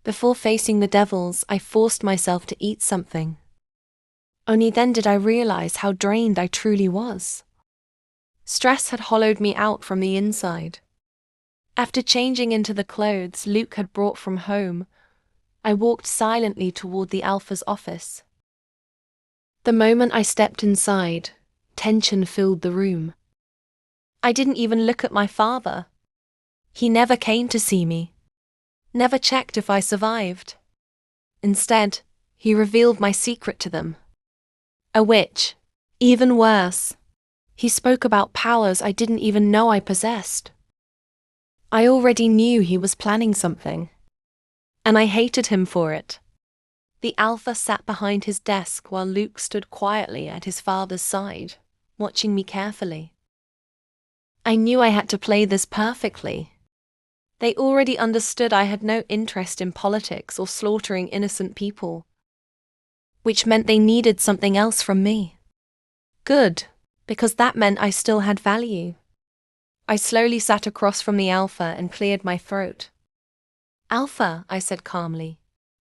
Before facing the devils, I forced myself to eat something. Only then did I realize how drained I truly was. Stress had hollowed me out from the inside. After changing into the clothes Luke had brought from home, I walked silently toward the Alpha's office. The moment I stepped inside, tension filled the room. I didn't even look at my father. He never came to see me, never checked if I survived. Instead, he revealed my secret to them. A witch. Even worse, he spoke about powers I didn't even know I possessed. I already knew he was planning something, and I hated him for it. The Alpha sat behind his desk while Luke stood quietly at his father's side, watching me carefully. I knew I had to play this perfectly. They already understood I had no interest in politics or slaughtering innocent people, which meant they needed something else from me. Good, because that meant I still had value. I slowly sat across from the Alpha and cleared my throat. Alpha, I said calmly,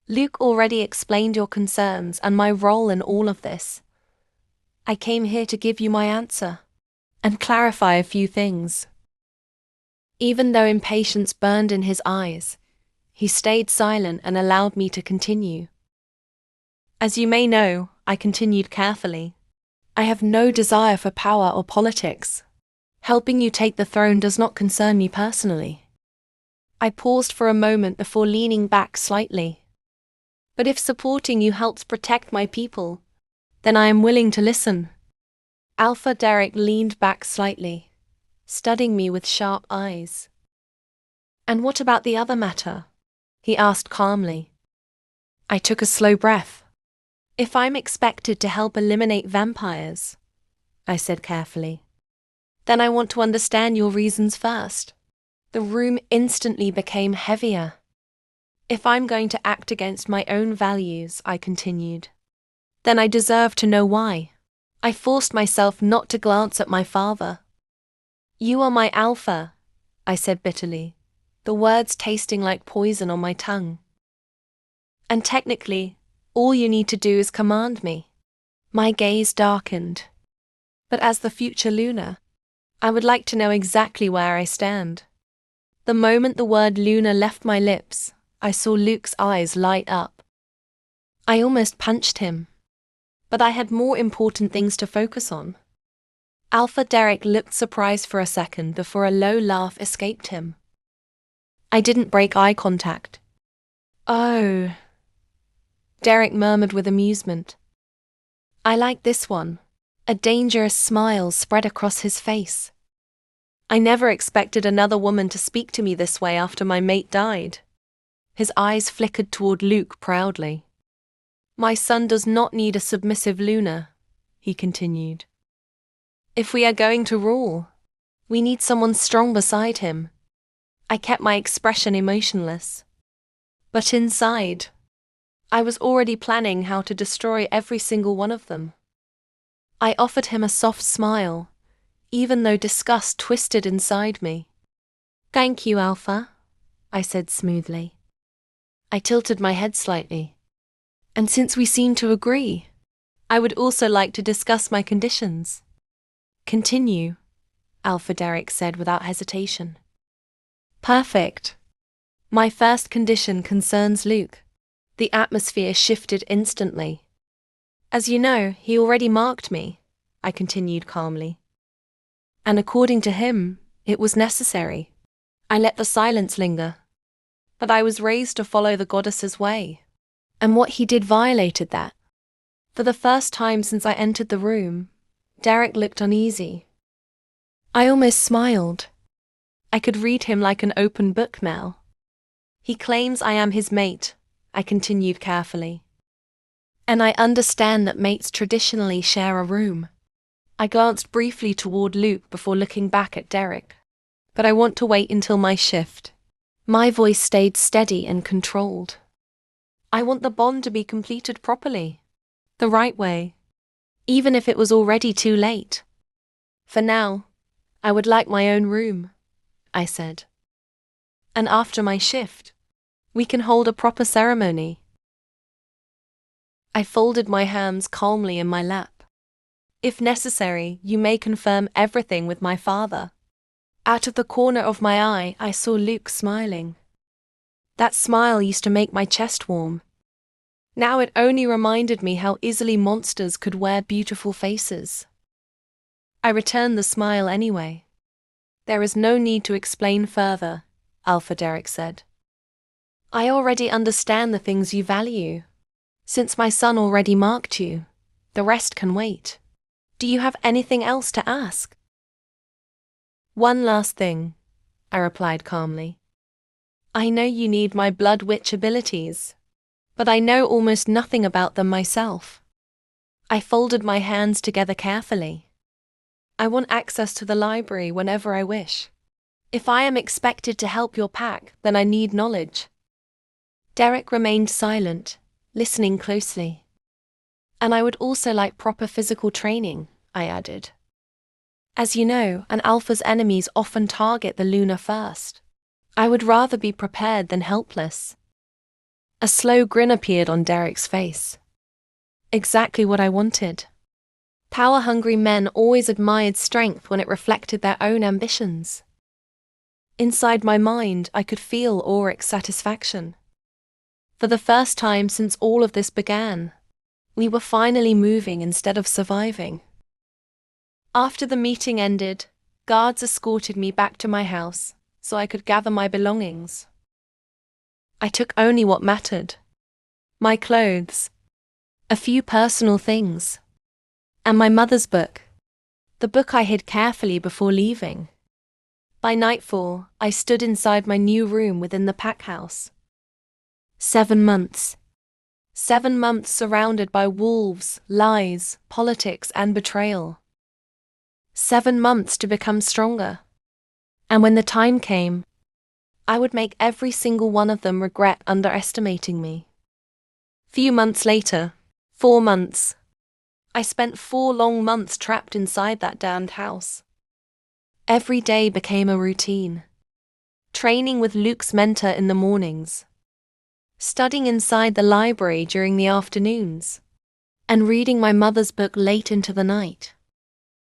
Luke already explained your concerns and my role in all of this. I came here to give you my answer and clarify a few things. Even though impatience burned in his eyes, he stayed silent and allowed me to continue. As you may know, I continued carefully, I have no desire for power or politics. Helping you take the throne does not concern me personally. I paused for a moment before leaning back slightly. But if supporting you helps protect my people, then I am willing to listen. Alpha Derek leaned back slightly, studying me with sharp eyes. And what about the other matter? He asked calmly. I took a slow breath. If I'm expected to help eliminate vampires, I said carefully, then I want to understand your reasons first. The room instantly became heavier. If I'm going to act against my own values, I continued, then I deserve to know why. I forced myself not to glance at my father. You are my Alpha, I said bitterly, the words tasting like poison on my tongue. And technically, all you need to do is command me. My gaze darkened. But as the future Luna, I would like to know exactly where I stand. The moment the word Luna left my lips, I saw Luke's eyes light up. I almost punched him. But I had more important things to focus on. Alpha Derek looked surprised for a second before a low laugh escaped him. I didn't break eye contact. Oh, Derek murmured with amusement. I like this one. A dangerous smile spread across his face. I never expected another woman to speak to me this way after my mate died. His eyes flickered toward Luke proudly. My son does not need a submissive Luna, he continued. If we are going to rule, we need someone strong beside him. I kept my expression emotionless. But inside, I was already planning how to destroy every single one of them. I offered him a soft smile, even though disgust twisted inside me. Thank you, Alpha, I said smoothly. I tilted my head slightly. And since we seem to agree, I would also like to discuss my conditions. Continue, Alpha Derek said without hesitation. Perfect. My first condition concerns Luke. The atmosphere shifted instantly. As you know, he already marked me, I continued calmly. And according to him, it was necessary. I let the silence linger. But I was raised to follow the goddess's way. And what he did violated that. For the first time since I entered the room, Derek looked uneasy. I almost smiled. I could read him like an open book now. He claims I am his mate, I continued carefully. And I understand that mates traditionally share a room. I glanced briefly toward Luke before looking back at Derek. But I want to wait until my shift. My voice stayed steady and controlled. I want the bond to be completed properly, the right way, even if it was already too late. For now, I would like my own room, I said. And after my shift, We can hold a proper ceremony. I folded my hands calmly in my lap. If necessary, you may confirm everything with my father. Out of the corner of my eye, I saw Luke smiling. That smile used to make my chest warm. Now it only reminded me how easily monsters could wear beautiful faces. I returned the smile anyway. There is no need to explain further, Alpha Derek said. I already understand the things you value. Since my son already marked you, the rest can wait. Do you have anything else to ask? One last thing, I replied calmly. I know you need my blood witch abilities, but I know almost nothing about them myself. I folded my hands together carefully. I want access to the library whenever I wish. If I am expected to help your pack, then I need knowledge. Derek remained silent, listening closely. And I would also like proper physical training, I added. As you know, an alpha's enemies often target the Luna first. I would rather be prepared than helpless. A slow grin appeared on Derek's face. Exactly what I wanted. Power-hungry men always admired strength when it reflected their own ambitions. Inside my mind, I could feel Auric's satisfaction. For the first time since all of this began, we were finally moving instead of surviving. After the meeting ended, guards escorted me back to my house so I could gather my belongings. I took only what mattered: my clothes, a few personal things, and my mother's book, the book I hid carefully before leaving. By nightfall, I stood inside my new room within the pack house. 7 months. 7 months surrounded by wolves, lies, politics, and betrayal. 7 months to become stronger. And when the time came, I would make every single one of them regret underestimating me. Few months later, 4 months. I spent 4 long months trapped inside that damned house. Every day became a routine. Training with Luke's mentor in the mornings, studying inside the library during the afternoons, and reading my mother's book late into the night.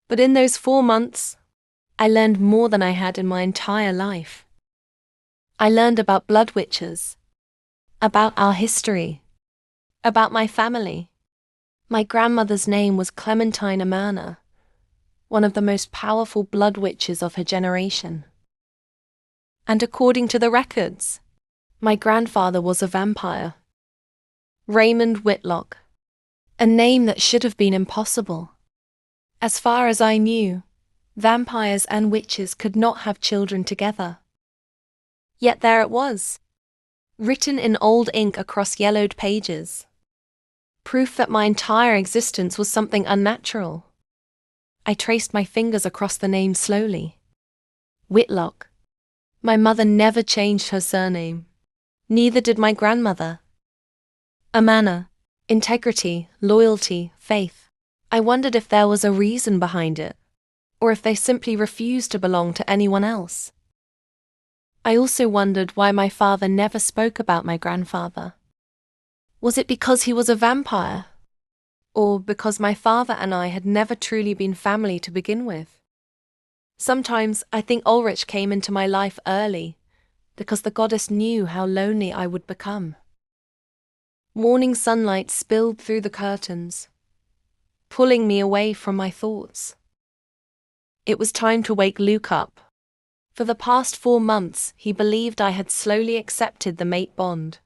But in those 4 months, I learned more than I had in my entire life. I learned about blood witches, about our history, about my family. My grandmother's name was Clementine Amana, one of the most powerful blood witches of her generation. And according to the records, my grandfather was a vampire. Raymond Whitlock, a name that should have been impossible. As far as I knew, vampires and witches could not have children together. Yet there it was, written in old ink across yellowed pages. Proof that my entire existence was something unnatural. I traced my fingers across the name slowly. Whitlock. My mother never changed her surname. Neither did my grandmother. Amana. Integrity, loyalty, faith. I wondered if there was a reason behind it, or if they simply refused to belong to anyone else. I also wondered why my father never spoke about my grandfather. Was it because he was a vampire? Or because my father and I had never truly been family to begin with? Sometimes I think Ulrich came into my life early, because the goddess knew how lonely I would become. Morning sunlight spilled through the curtains, pulling me away from my thoughts. It was time to wake Luke up. For the past 4 months, he believed I had slowly accepted the mate bond.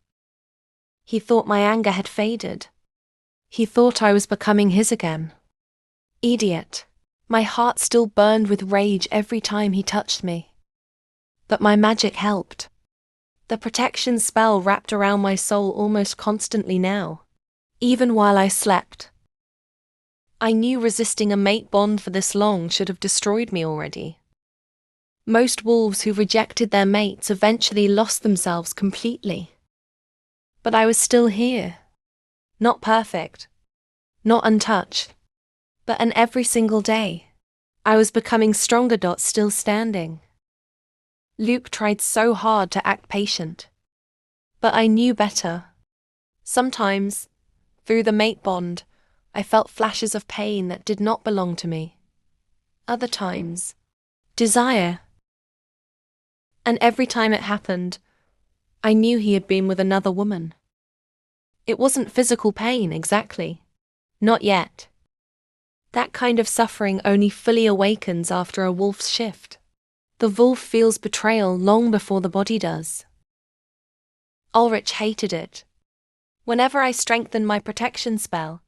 He thought my anger had faded. He thought I was becoming his again. Idiot. My heart still burned with rage every time he touched me. But my magic helped. The protection spell wrapped around my soul almost constantly now, even while I slept. I knew resisting a mate bond for this long should have destroyed me already. Most wolves who rejected their mates eventually lost themselves completely. But I was still here. Not perfect, not untouched, but in every single day, I was becoming stronger. Still standing. Luke tried so hard to act patient. But I knew better. Sometimes, through the mate bond, I felt flashes of pain that did not belong to me. Other times, desire. And every time it happened, I knew he had been with another woman. It wasn't physical pain, exactly. Not yet. That kind of suffering only fully awakens after a wolf's shift. The wolf feels betrayal long before the body does. Ulrich hated it. Whenever I strengthened my protection spell,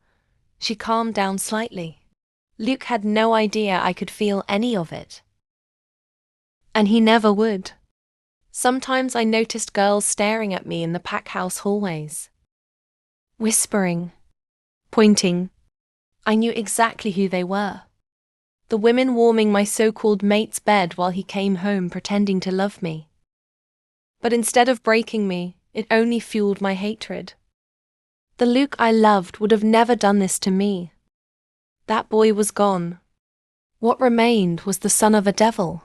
she calmed down slightly. Luke had no idea I could feel any of it. And he never would. Sometimes I noticed girls staring at me in the pack house hallways. Whispering. Pointing. I knew exactly who they were. The women warming my so-called mate's bed while he came home pretending to love me. But instead of breaking me, it only fueled my hatred. The Luke I loved would have never done this to me. That boy was gone. What remained was the son of a devil.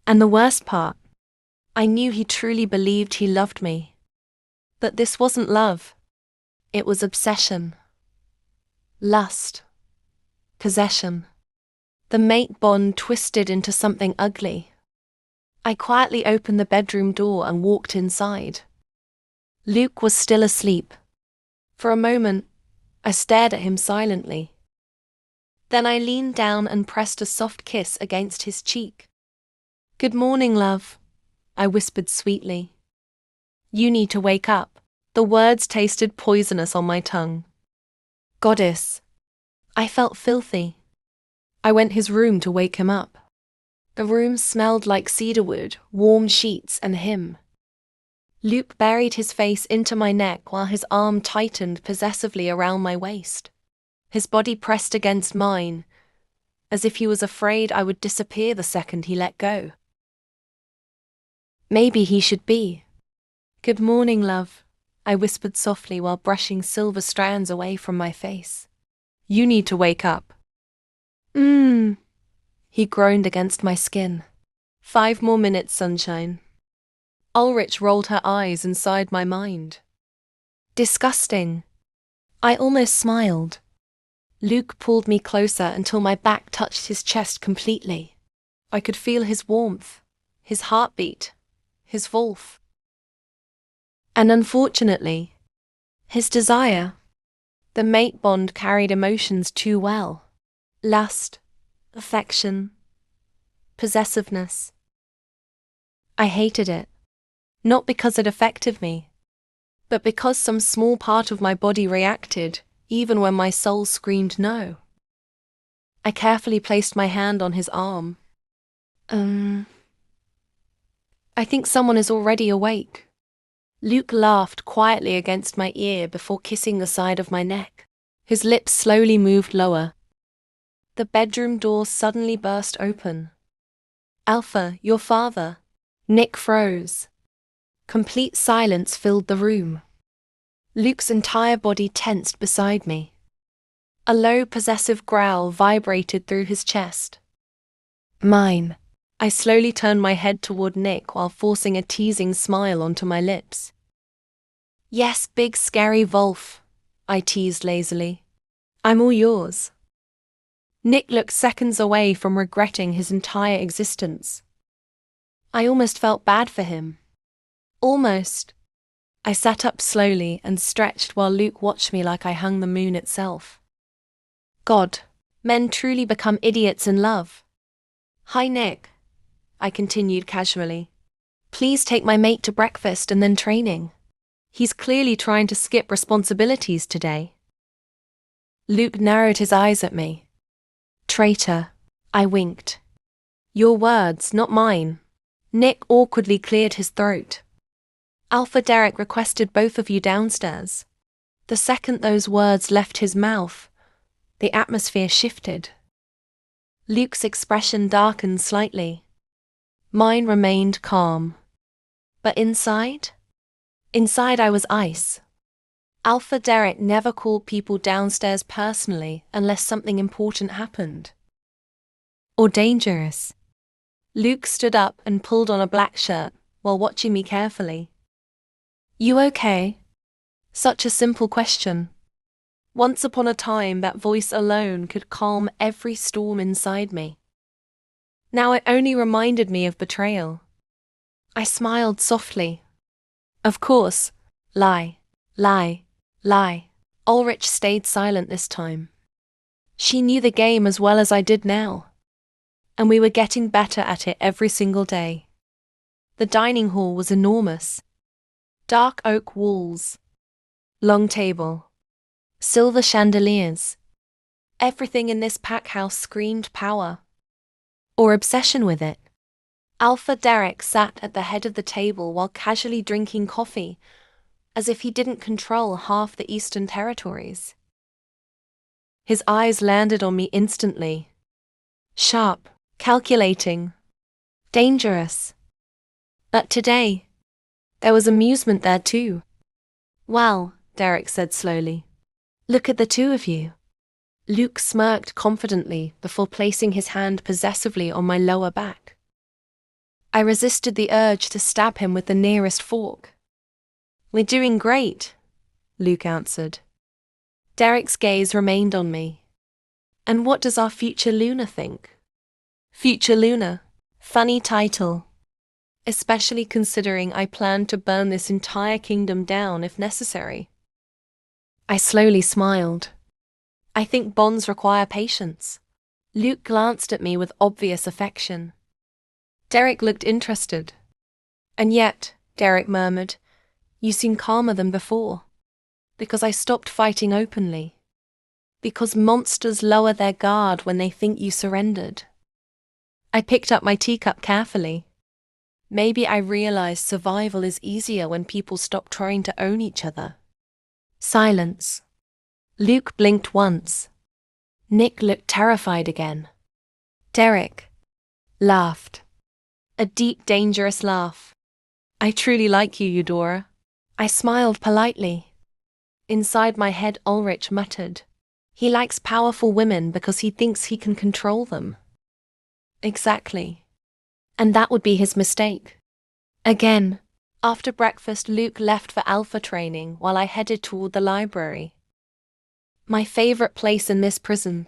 And the worst part, I knew he truly believed he loved me. But this wasn't love. It was obsession. Lust. Possession. The mate bond twisted into something ugly. I quietly opened the bedroom door and walked inside. Luke was still asleep. For a moment, I stared at him silently. Then I leaned down and pressed a soft kiss against his cheek. "Good morning, love," I whispered sweetly. "You need to wake up." The words tasted poisonous on my tongue. Goddess. I felt filthy. I went his room to wake him up. The room smelled like cedarwood, warm sheets, and him. Luke buried his face into my neck while his arm tightened possessively around my waist. His body pressed against mine, as if he was afraid I would disappear the second he let go. Maybe he should be. "Good morning, love," I whispered softly while brushing silver strands away from my face. "You need to wake up." He groaned against my skin. 5 more minutes, sunshine." Ulrich rolled her eyes inside my mind. Disgusting. I almost smiled. Luke pulled me closer until my back touched his chest completely. I could feel his warmth, his heartbeat, his wolf. And unfortunately, his desire. The mate bond carried emotions too well. Lust, affection, possessiveness. I hated it. Not because it affected me, but because some small part of my body reacted, even when my soul screamed no. I carefully placed my hand on his arm. I think someone is already awake." Luke laughed quietly against my ear before kissing the side of my neck. His lips slowly moved lower. The bedroom door suddenly burst open. "Alpha, your father." Nick froze. Complete silence filled the room. Luke's entire body tensed beside me. A low, possessive growl vibrated through his chest. "Mine." I slowly turned my head toward Nick while forcing a teasing smile onto my lips. "Yes, big scary wolf," I teased lazily. "I'm all yours." Nick looked seconds away from regretting his entire existence. I almost felt bad for him. Almost. I sat up slowly and stretched while Luke watched me like I hung the moon itself. God, men truly become idiots in love. "Hi, Nick," I continued casually. "Please take my mate to breakfast and then training. He's clearly trying to skip responsibilities today." Luke narrowed his eyes at me. "Traitor," I winked. "Your words, not mine." Nick awkwardly cleared his throat. "Alpha Derek requested both of you downstairs." The second those words left his mouth, the atmosphere shifted. Luke's expression darkened slightly. Mine remained calm. But inside? Inside I was ice. Alpha Derek never called people downstairs personally unless something important happened. Or dangerous. Luke stood up and pulled on a black shirt while watching me carefully. You okay? Such a simple question. Once upon a time, that voice alone could calm every storm inside me. Now it only reminded me of betrayal. I smiled softly. Of course. Lie, lie, lie. Ulrich stayed silent this time. She knew the game as well as I did now. And we were getting better at it every single day. The dining hall was enormous. Dark oak walls. Long table. Silver chandeliers. Everything in this pack house screamed power. Or obsession with it. Alpha Derek sat at the head of the table while casually drinking coffee, as if he didn't control half the Eastern Territories. His eyes landed on me instantly. Sharp, calculating, dangerous. But today, there was amusement there too. Well, Derek said slowly, look at the two of you. Luke smirked confidently before placing his hand possessively on my lower back. I resisted the urge to stab him with the nearest fork. We're doing great, Luke answered. Derek's gaze remained on me. And what does our future Luna think? Future Luna, funny title. Especially considering I plan to burn this entire kingdom down if necessary. I slowly smiled. I think bonds require patience. Luke glanced at me with obvious affection. Derek looked interested. And yet, Derek murmured, you seem calmer than before. Because I stopped fighting openly. Because monsters lower their guard when they think you surrendered. I picked up my teacup carefully. Maybe I realized survival is easier when people stop trying to own each other. Silence. Luke blinked once. Nick looked terrified again. Derek laughed. A deep, dangerous laugh. I truly like you, Eudora. I smiled politely. Inside my head, Ulrich muttered. He likes powerful women because he thinks he can control them. Exactly. And that would be his mistake. Again, after breakfast, Luke left for alpha training while I headed toward the library. My favorite place in this prison.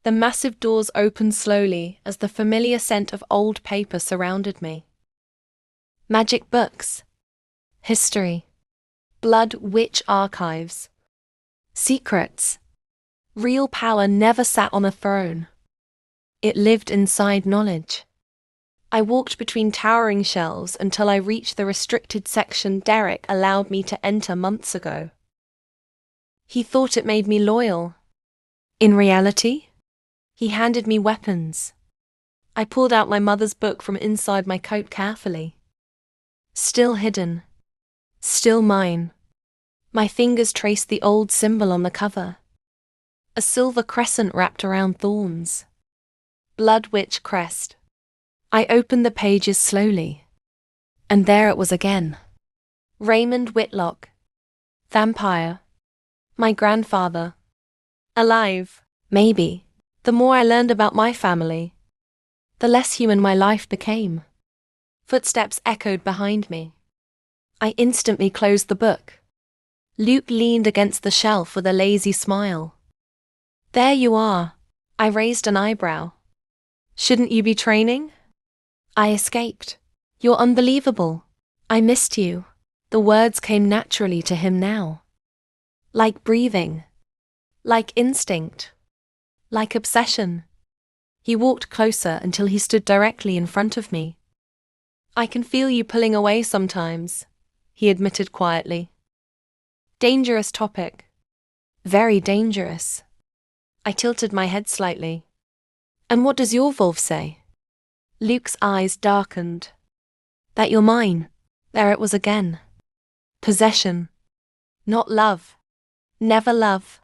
The massive doors opened slowly as the familiar scent of old paper surrounded me. Magic books. History. Blood witch archives. Secrets. Real power never sat on a throne. It lived inside knowledge. I walked between towering shelves until I reached the restricted section Derek allowed me to enter months ago. He thought it made me loyal. In reality, he handed me weapons. I pulled out my mother's book from inside my coat carefully. Still hidden. Still mine. My fingers traced the old symbol on the cover. A silver crescent wrapped around thorns. Blood Witch crest. I opened the pages slowly. And there it was again. Raymond Whitlock. Vampire. My grandfather. Alive. Maybe. The more I learned about my family, the less human my life became. Footsteps echoed behind me. I instantly closed the book. Luke leaned against the shelf with a lazy smile. There you are. I raised an eyebrow. Shouldn't you be training? I escaped. You're unbelievable. I missed you. The words came naturally to him now. Like breathing. Like instinct. Like obsession. He walked closer until he stood directly in front of me. I can feel you pulling away sometimes, he admitted quietly. Dangerous topic. Very dangerous. I tilted my head slightly. And what does your wolf say? Luke's eyes darkened. That you're mine. There it was again. Possession. Not love. Never love.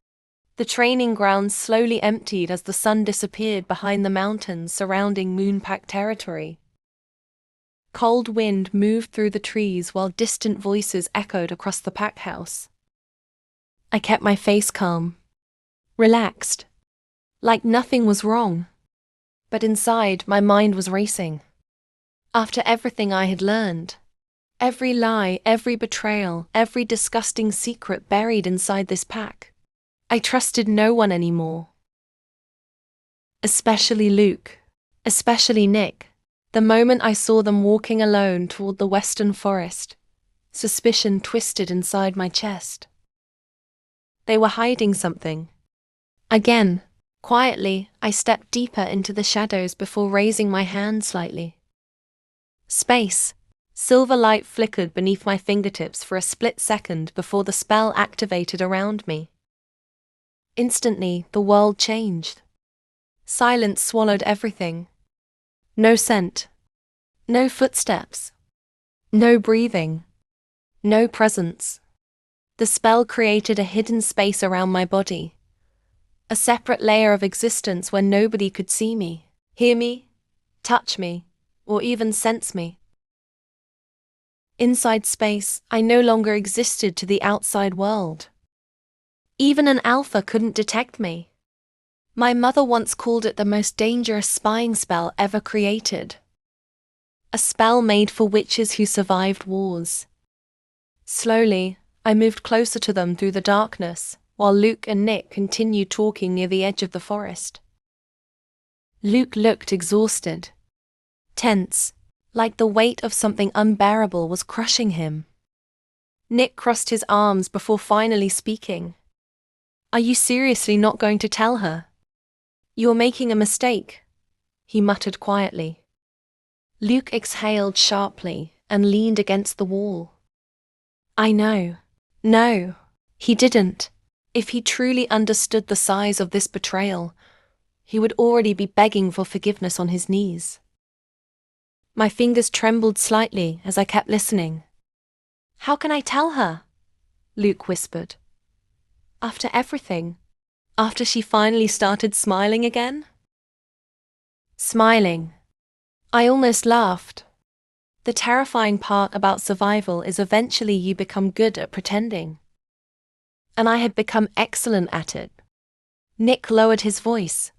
The training grounds slowly emptied as the sun disappeared behind the mountains surrounding Moonpack territory. Cold wind moved through the trees while distant voices echoed across the pack house. I kept my face calm. Relaxed. Like nothing was wrong. But inside, my mind was racing. After everything I had learned, Every lie, every betrayal, every disgusting secret buried inside this pack. I trusted no one anymore. Especially Luke. Especially Nick. The moment I saw them walking alone toward the western forest, suspicion twisted inside my chest. They were hiding something. Again, quietly, I stepped deeper into the shadows before raising my hand slightly. Space. Silver light flickered beneath my fingertips for a split second before the spell activated around me. Instantly, the world changed. Silence swallowed everything. No scent. No footsteps. No breathing. No presence. The spell created a hidden space around my body. A separate layer of existence where nobody could see me, hear me, touch me, or even sense me. Inside space, I no longer existed to the outside world. Even an alpha couldn't detect me. My mother once called it the most dangerous spying spell ever created. A spell made for witches who survived wars. Slowly, I moved closer to them through the darkness, while Luke and Nick continued talking near the edge of the forest. Luke looked exhausted, tense, like the weight of something unbearable was crushing him. Nick crossed his arms before finally speaking. "Are you seriously not going to tell her? You're making a mistake," he muttered quietly. Luke exhaled sharply and leaned against the wall. "I know. No, he didn't. If he truly understood the size of this betrayal, he would already be begging for forgiveness on his knees." My fingers trembled slightly as I kept listening. "How can I tell her?" Luke whispered. "After everything? After she finally started smiling again?" Smiling. I almost laughed. The terrifying part about survival is eventually you become good at pretending. And I had become excellent at it. Nick lowered his voice.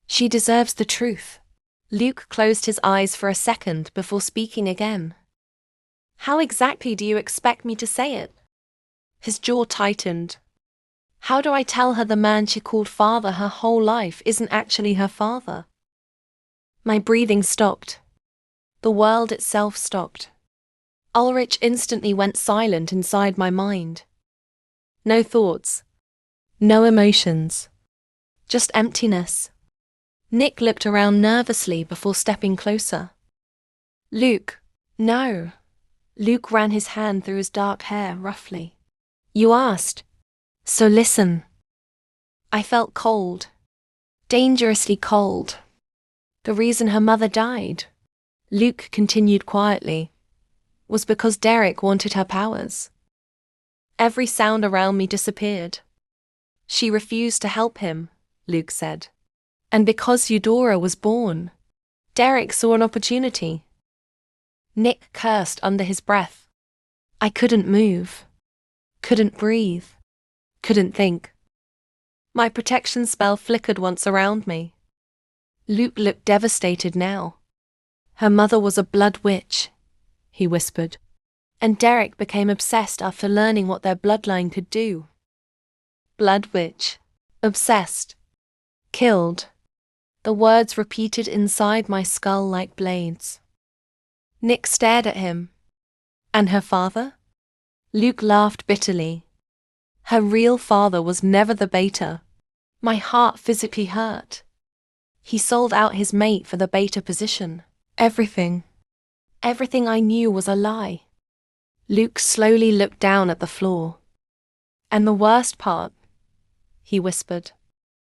"She deserves the truth." Luke closed his eyes for a second before speaking again. "How exactly do you expect me to say it?" His jaw tightened. "How do I tell her the man she called father her whole life isn't actually her father?" My breathing stopped. The world itself stopped. Ulrich instantly went silent inside my mind. No thoughts. No emotions. Just emptiness. Nick looked around nervously before stepping closer. "Luke, no." Luke ran his hand through his dark hair roughly. "You asked. So listen." I felt cold. Dangerously cold. The reason her mother died, Luke continued quietly, was because Derek wanted her powers. Every sound around me disappeared. She refused to help him, Luke said. And because Eudora was born, Derek saw an opportunity. Nick cursed under his breath. I couldn't move. Couldn't breathe. Couldn't think. My protection spell flickered once around me. Luke looked devastated now. "Her mother was a blood witch," he whispered. "And Derek became obsessed after learning what their bloodline could do." Blood witch. Obsessed. Killed. The words repeated inside my skull like blades. Nick stared at him. "And her father?" Luke laughed bitterly. "Her real father was never the beta." My heart physically hurt. He sold out his mate for the beta position. Everything. Everything I knew was a lie. Luke slowly looked down at the floor. "And the worst part," he whispered,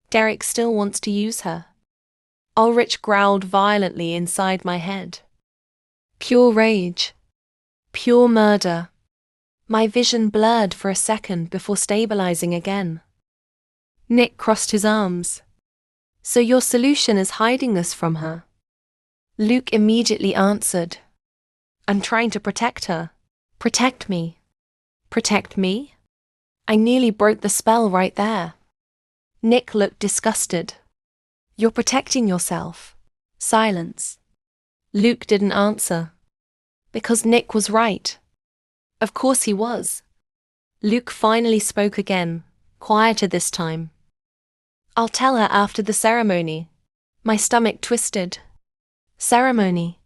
"Derek still wants to use her." Ulrich growled violently inside my head. Pure rage. Pure murder. My vision blurred for a second before stabilizing again. Nick crossed his arms. "So your solution is hiding this from her?" Luke immediately answered. "I'm trying to protect her." "Protect me." "Protect me?" I nearly broke the spell right there. Nick looked disgusted. "You're protecting yourself." Silence. Luke didn't answer. Because Nick was right. Of course he was. Luke finally spoke again, quieter this time. I'll tell her after the ceremony. My stomach twisted. Ceremony.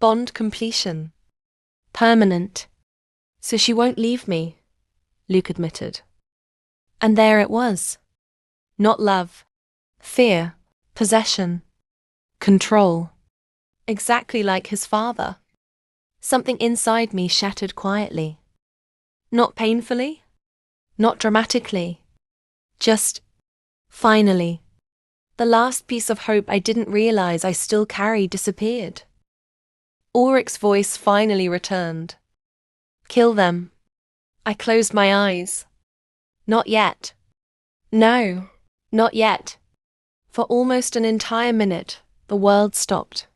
Bond completion. Permanent. So she won't leave me, Luke admitted. And there it was. Not love. Fear. Possession. Control. Exactly like his father. Something inside me shattered quietly. Not painfully. Not dramatically. Just, finally. The last piece of hope I didn't realize I still carried disappeared. Ulrich's voice finally returned. Kill them. I closed my eyes. Not yet. No, not yet. For almost an entire minute, the world stopped.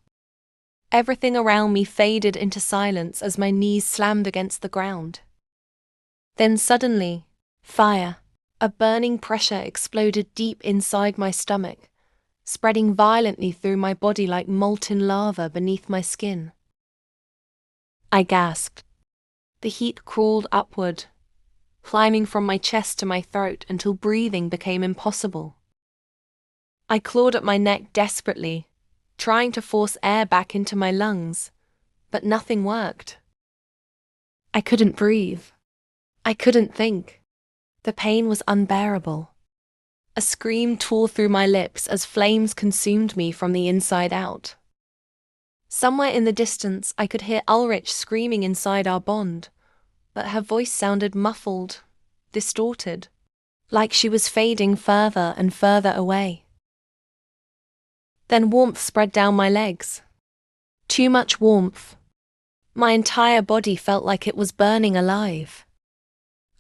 Everything around me faded into silence as my knees slammed against the ground. Then suddenly, fire, a burning pressure exploded deep inside my stomach, spreading violently through my body like molten lava beneath my skin. I gasped. The heat crawled upward, climbing from my chest to my throat until breathing became impossible. I clawed at my neck desperately, trying to force air back into my lungs, but nothing worked. I couldn't breathe. I couldn't think. The pain was unbearable. A scream tore through my lips as flames consumed me from the inside out. Somewhere in the distance, I could hear Ulrich screaming inside our bond, but her voice sounded muffled, distorted, like she was fading further and further away. Then warmth spread down my legs. Too much warmth. My entire body felt like it was burning alive.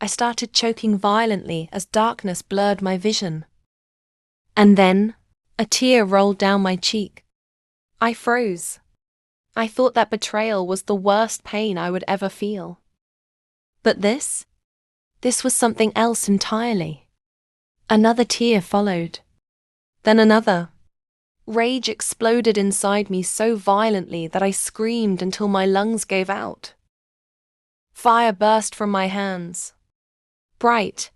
I started choking violently as darkness blurred my vision. And then, a tear rolled down my cheek. I froze. I thought that betrayal was the worst pain I would ever feel. But this was something else entirely. Another tear followed. Then another. Rage exploded inside me so violently that I screamed until my lungs gave out. Fire burst from my hands. Bright,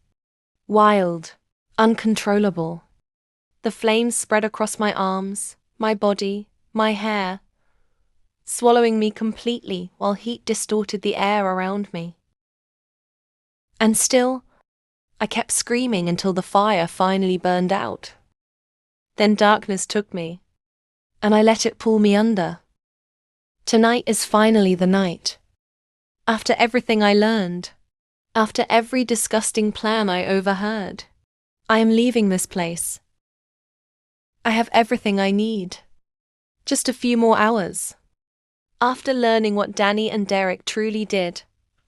wild, uncontrollable. The flames spread across my arms, my body, my hair, swallowing me completely while heat distorted the air around me. And still, I kept screaming until the fire finally burned out. Then darkness took me, and I let it pull me under. Tonight is finally the night. After everything I learned, after every disgusting plan I overheard, I am leaving this place. I have everything I need. Just a few more hours. After learning what Danny and Derek truly did,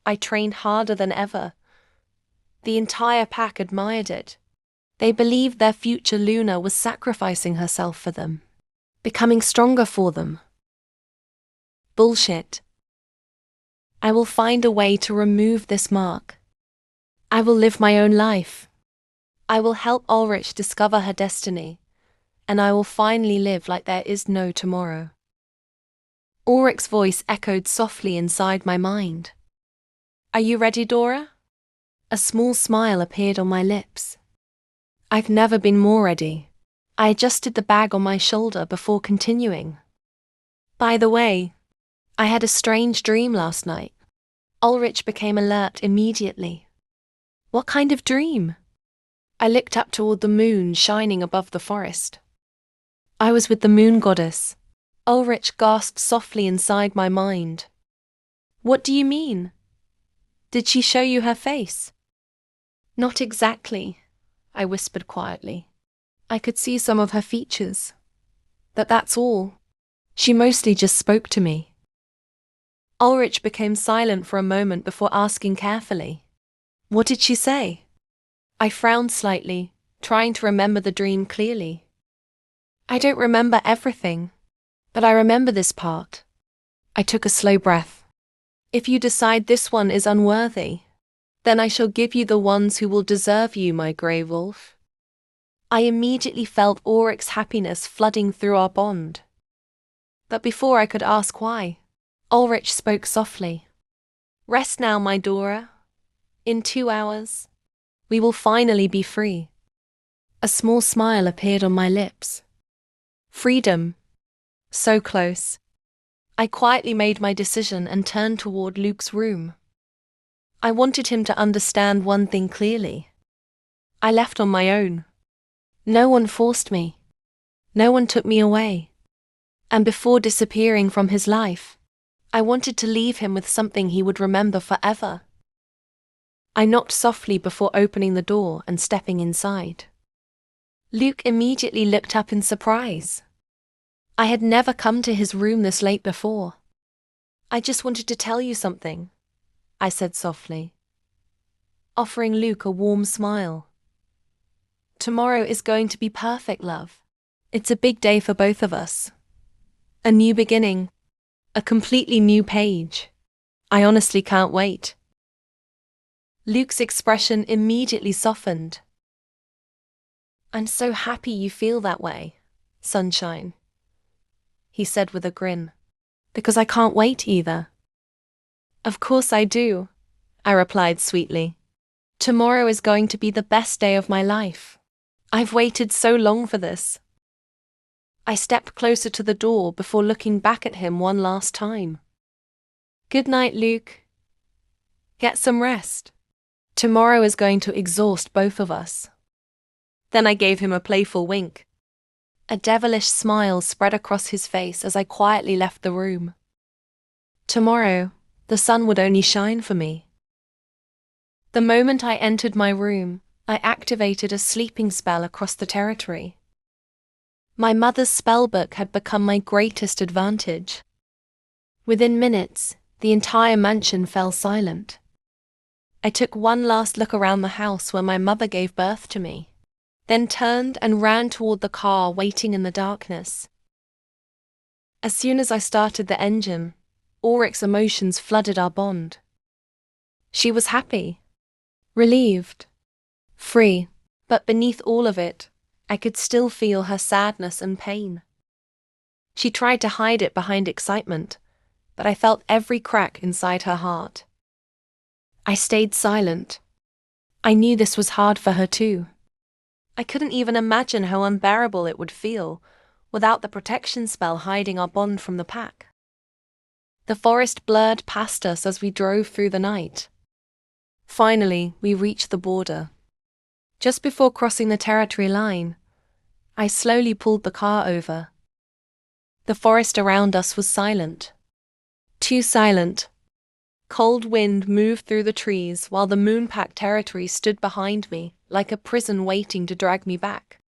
I trained harder than ever. The entire pack admired it. They believed their future Luna was sacrificing herself for them, becoming stronger for them. Bullshit. I will find a way to remove this mark. I will live my own life. I will help Ulrich discover her destiny, and I will finally live like there is no tomorrow. Ulrich's voice echoed softly inside my mind. Are you ready, Dora? A small smile appeared on my lips. I've never been more ready. I adjusted the bag on my shoulder before continuing. By the way, I had a strange dream last night. Ulrich became alert immediately. What kind of dream? I looked up toward the moon shining above the forest. I was with the moon goddess. Ulrich gasped softly inside my mind. What do you mean? Did she show you her face? Not exactly, I whispered quietly. I could see some of her features. That's all. She mostly just spoke to me. Ulrich became silent for a moment before asking carefully. What did she say? I frowned slightly, trying to remember the dream clearly. I don't remember everything, but I remember this part. I took a slow breath. If you decide this one is unworthy, then I shall give you the ones who will deserve you, my grey wolf. I immediately felt Ulrich's happiness flooding through our bond. But before I could ask why, Ulrich spoke softly. Rest now, my Dora. In 2 hours, we will finally be free. A small smile appeared on my lips. Freedom. So close. I quietly made my decision and turned toward Luke's room. I wanted him to understand one thing clearly. I left on my own. No one forced me. No one took me away. And before disappearing from his life, I wanted to leave him with something he would remember forever. I knocked softly before opening the door and stepping inside. Luke immediately looked up in surprise. I had never come to his room this late before. I just wanted to tell you something, I said softly, offering Luke a warm smile. Tomorrow is going to be perfect, love. It's a big day for both of us. A new beginning. A completely new page. I honestly can't wait. Luke's expression immediately softened. I'm so happy you feel that way, sunshine, he said with a grin. Because I can't wait either. Of course I do, I replied sweetly. Tomorrow is going to be the best day of my life. I've waited so long for this. I stepped closer to the door before looking back at him one last time. Good night, Luke. Get some rest. Tomorrow is going to exhaust both of us. Then I gave him a playful wink. A devilish smile spread across his face as I quietly left the room. Tomorrow, the sun would only shine for me. The moment I entered my room, I activated a sleeping spell across the territory. My mother's spellbook had become my greatest advantage. Within minutes, the entire mansion fell silent. I took one last look around the house where my mother gave birth to me, then turned and ran toward the car waiting in the darkness. As soon as I started the engine, Ulrich's emotions flooded our bond. She was happy, relieved, free, but beneath all of it, I could still feel her sadness and pain. She tried to hide it behind excitement, but I felt every crack inside her heart. I stayed silent. I knew this was hard for her too. I couldn't even imagine how unbearable it would feel without the protection spell hiding our bond from the pack. The forest blurred past us as we drove through the night. Finally, we reached the border. Just before crossing the territory line, I slowly pulled the car over. The forest around us was silent. Too silent. Cold wind moved through the trees while the moon-packed territory stood behind me like a prison waiting to drag me back.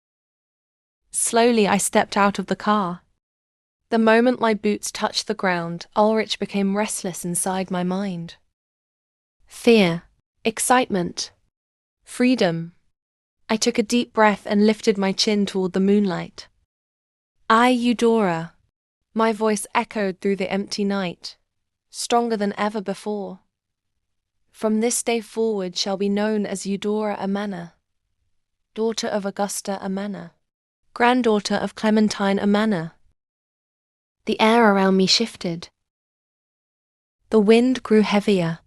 Slowly I stepped out of the car. The moment my boots touched the ground, Ulrich became restless inside my mind. Fear, excitement, freedom. I took a deep breath and lifted my chin toward the moonlight. I, Eudora. My voice echoed through the empty night, stronger than ever before. From this day forward shall be known as Eudora Amana, daughter of Augusta Amana, granddaughter of Clementine Amana. The air around me shifted. The wind grew heavier.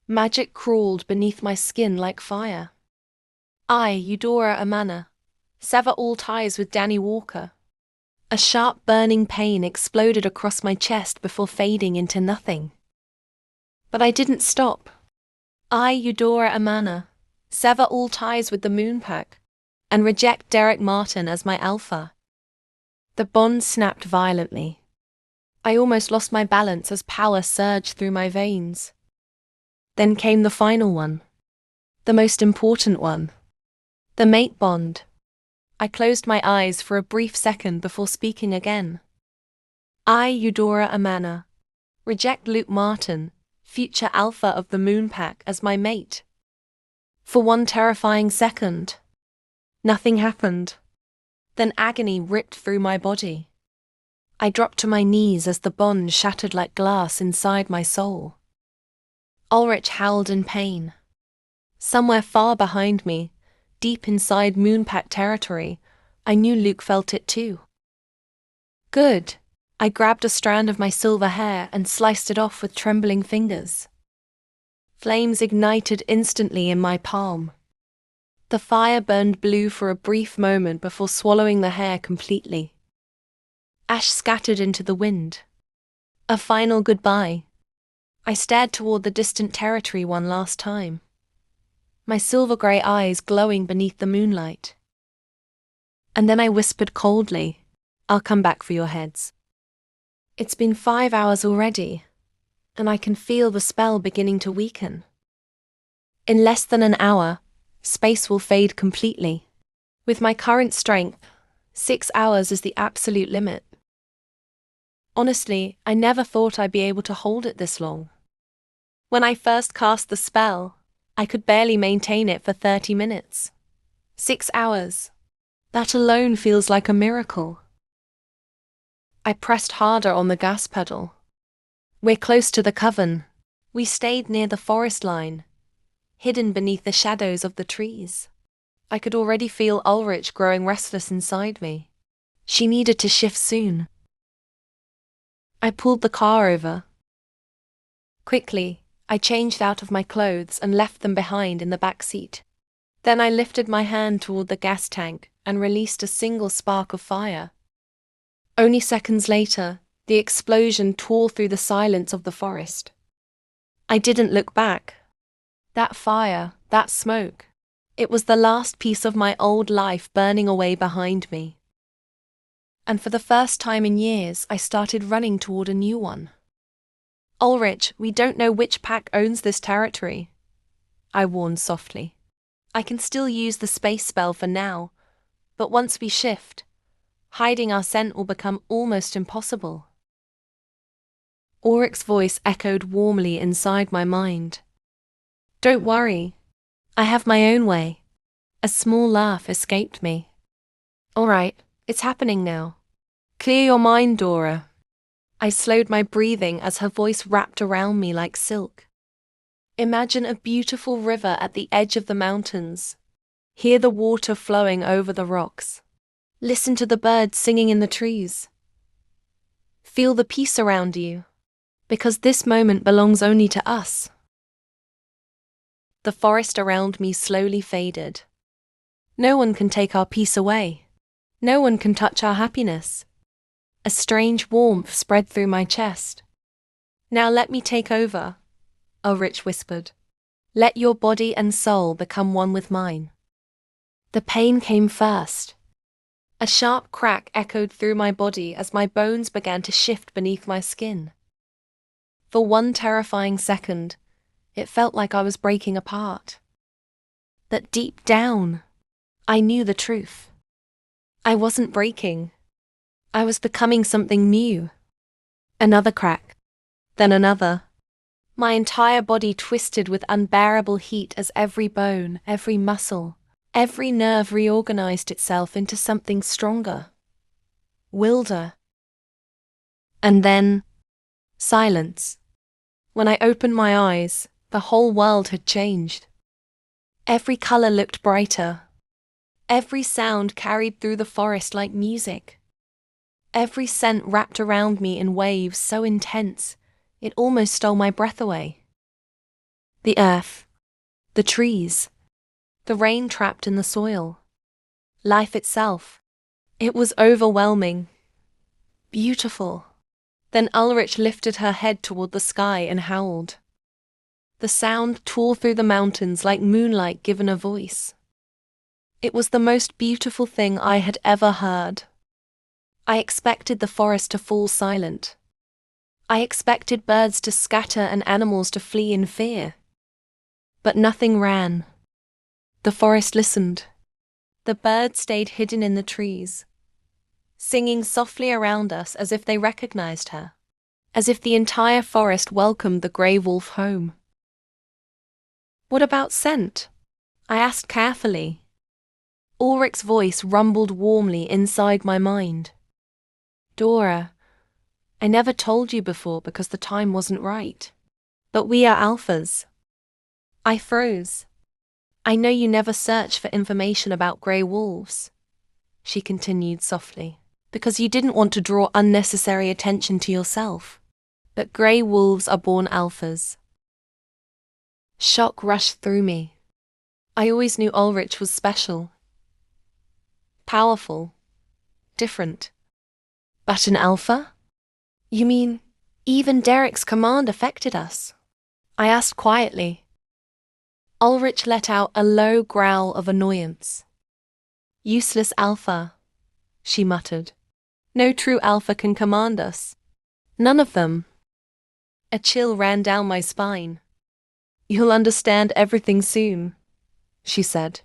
Magic crawled beneath my skin like fire. I, Eudora Amana, sever all ties with Danny Walker. A sharp burning pain exploded across my chest before fading into nothing. But I didn't stop. I, Eudora Amana, sever all ties with the Moonpack and reject Derek Martin as my alpha. The bond snapped violently. I almost lost my balance as power surged through my veins. Then came the final one. The most important one. The mate bond. I closed my eyes for a brief second before speaking again. I, Eudora Amana, reject Luke Martin, future alpha of the Moonpack, as my mate. For one terrifying second, nothing happened. Then agony ripped through my body. I dropped to my knees as the bond shattered like glass inside my soul. Ulrich howled in pain. Somewhere far behind me, deep inside Moonpack territory, I knew Luke felt it too. Good, I grabbed a strand of my silver hair and sliced it off with trembling fingers. Flames ignited instantly in my palm. The fire burned blue for a brief moment before swallowing the hair completely. Ash scattered into the wind. A final goodbye. I stared toward the distant territory one last time, my silver-grey eyes glowing beneath the moonlight. And then I whispered coldly, "I'll come back for your heads." It's been 5 hours already, and I can feel the spell beginning to weaken. In less than an hour, space will fade completely. With my current strength, 6 hours is the absolute limit. Honestly, I never thought I'd be able to hold it this long. When I first cast the spell, I could barely maintain it for 30 minutes. 6 hours. That alone feels like a miracle. I pressed harder on the gas pedal. We're close to the Coven. We stayed near the forest line, hidden beneath the shadows of the trees. I could already feel Ulrich growing restless inside me. She needed to shift soon. I pulled the car over. Quickly, I changed out of my clothes and left them behind in the back seat. Then I lifted my hand toward the gas tank and released a single spark of fire. Only seconds later, the explosion tore through the silence of the forest. I didn't look back. That fire, that smoke, it was the last piece of my old life burning away behind me. And for the first time in years, I started running toward a new one. "Ulrich, we don't know which pack owns this territory," I warned softly. "I can still use the space spell for now, but once we shift, hiding our scent will become almost impossible." Ulrich's voice echoed warmly inside my mind. "Don't worry, I have my own way." A small laugh escaped me. "All right, it's happening now. Clear your mind, Dora." I slowed my breathing as her voice wrapped around me like silk. "Imagine a beautiful river at the edge of the mountains. Hear the water flowing over the rocks. Listen to the birds singing in the trees. Feel the peace around you, because this moment belongs only to us." The forest around me slowly faded. No one can take our peace away. No one can touch our happiness. A strange warmth spread through my chest. "Now let me take over," Ulrich whispered. "Let your body and soul become one with mine." The pain came first. A sharp crack echoed through my body as my bones began to shift beneath my skin. For one terrifying second, it felt like I was breaking apart. But deep down, I knew the truth. I wasn't breaking. I was becoming something new. Another crack, then another. My entire body twisted with unbearable heat as every bone, every muscle, every nerve reorganized itself into something stronger, wilder. And then, silence. When I opened my eyes, the whole world had changed. Every color looked brighter. Every sound carried through the forest like music. Every scent wrapped around me in waves so intense, it almost stole my breath away. The earth, the trees, the rain trapped in the soil, life itself. It was overwhelming, beautiful. Then Ulrich lifted her head toward the sky and howled. The sound tore through the mountains like moonlight given a voice. It was the most beautiful thing I had ever heard. I expected the forest to fall silent. I expected birds to scatter and animals to flee in fear. But nothing ran. The forest listened. The birds stayed hidden in the trees, singing softly around us as if they recognized her, as if the entire forest welcomed the grey wolf home. "What about scent?" I asked carefully. Ulrich's voice rumbled warmly inside my mind. "Dora, I never told you before because the time wasn't right. But we are alphas." I froze. "I know you never search for information about grey wolves," she continued softly. because you didn't want to draw unnecessary attention to yourself. But grey wolves are born alphas. Shock rushed through me. I always knew Ulrich was special. Powerful. Different. But an alpha? You mean, even Derek's command affected us? I asked quietly. Ulrich let out a low growl of annoyance. Useless alpha, she muttered. No true alpha can command us. None of them. A chill ran down my spine. You'll understand everything soon, she said.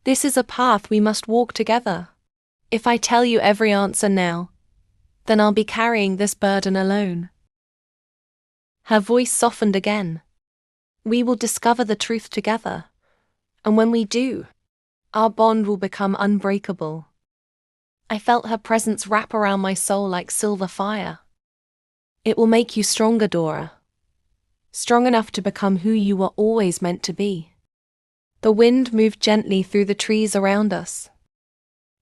This is a path we must walk together. If I tell you every answer now, then I'll be carrying this burden alone. Her voice softened again. We will discover the truth together, and when we do, our bond will become unbreakable. I felt her presence wrap around my soul like silver fire. It will make you stronger, Dora. Strong enough to become who you were always meant to be. The wind moved gently through the trees around us.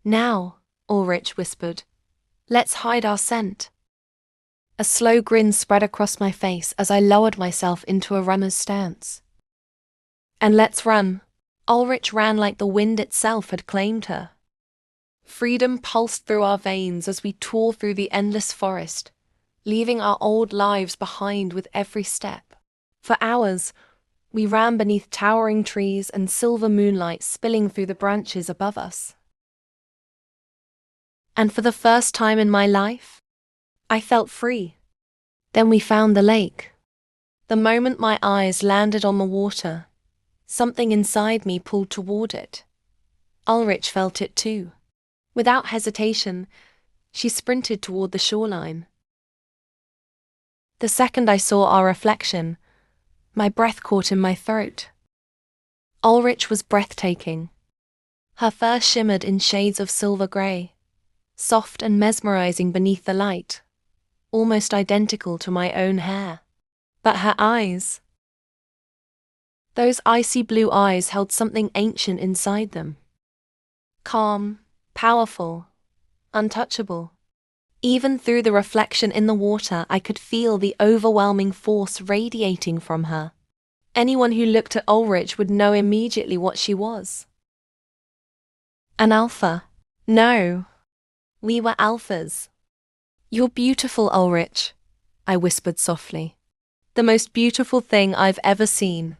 Now, Ulrich whispered, let's hide our scent. A slow grin spread across my face as I lowered myself into a runner's stance. And let's run. Ulrich ran like the wind itself had claimed her. Freedom pulsed through our veins as we tore through the endless forest, leaving our old lives behind with every step. For hours, we ran beneath towering trees and silver moonlight spilling through the branches above us. And for the first time in my life, I felt free. Then we found the lake. The moment my eyes landed on the water, something inside me pulled toward it. Ulrich felt it too. Without hesitation, she sprinted toward the shoreline. The second I saw our reflection, my breath caught in my throat. Ulrich was breathtaking. Her fur shimmered in shades of silver grey, soft and mesmerizing beneath the light, almost identical to my own hair. But her eyes, those icy blue eyes held something ancient inside them. Calm, powerful, untouchable. Even through the reflection in the water, I could feel the overwhelming force radiating from her. Anyone who looked at Ulrich would know immediately what she was. An alpha. No. We were alphas. You're beautiful, Ulrich, I whispered softly. The most beautiful thing I've ever seen.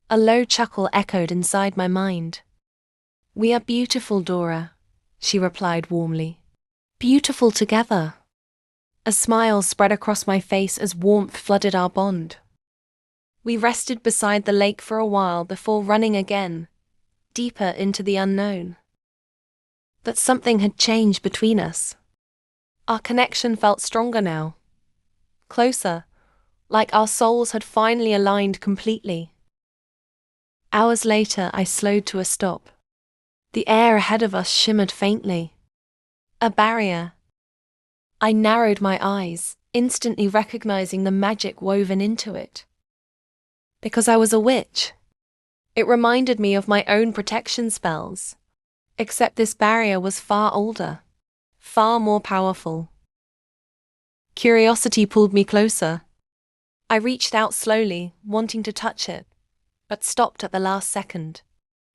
A low chuckle echoed inside my mind. We are beautiful, Dora, she replied warmly. Beautiful together. A smile spread across my face as warmth flooded our bond. We rested beside the lake for a while before running again, deeper into the unknown. But something had changed between us. Our connection felt stronger now. Closer, like our souls had finally aligned completely. Hours later, I slowed to a stop. The air ahead of us shimmered faintly. A barrier. I narrowed my eyes, instantly recognizing the magic woven into it. Because I was a witch. It reminded me of my own protection spells. Except this barrier was far older, far more powerful. Curiosity pulled me closer. I reached out slowly, wanting to touch it, but stopped at the last second.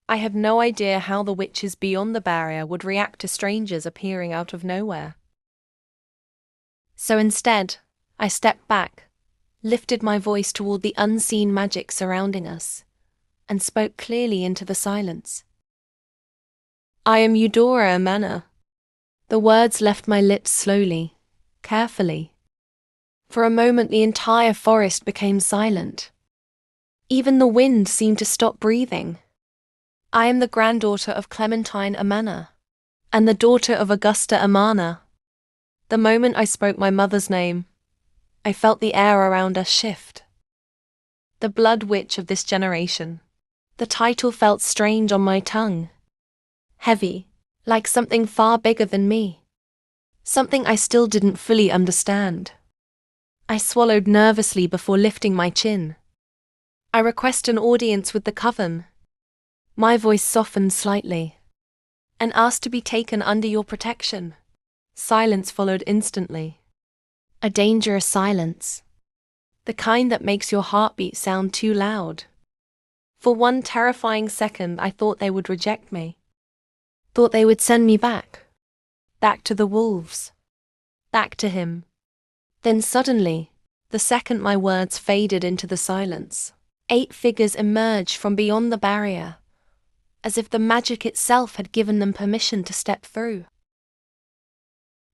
I had no idea how the witches beyond the barrier would react to strangers appearing out of nowhere. So instead, I stepped back, lifted my voice toward the unseen magic surrounding us, and spoke clearly into the silence. I am Eudora Amana. The words left my lips slowly, carefully. For a moment the entire forest became silent. Even the wind seemed to stop breathing. I am the granddaughter of Clementine Amana, and the daughter of Augusta Amana. The moment I spoke my mother's name, I felt the air around us shift. The blood witch of this generation. The title felt strange on my tongue. Heavy, like something far bigger than me. Something I still didn't fully understand. I swallowed nervously before lifting my chin. I request an audience with the Coven. My voice softened slightly. And asked to be taken under your protection. Silence followed instantly. A dangerous silence. The kind that makes your heartbeat sound too loud. For one terrifying second, I thought they would reject me. Thought they would send me back. Back to the wolves. Back to him. Then suddenly, the second my words faded into the silence, 8 figures emerged from beyond the barrier, as if the magic itself had given them permission to step through.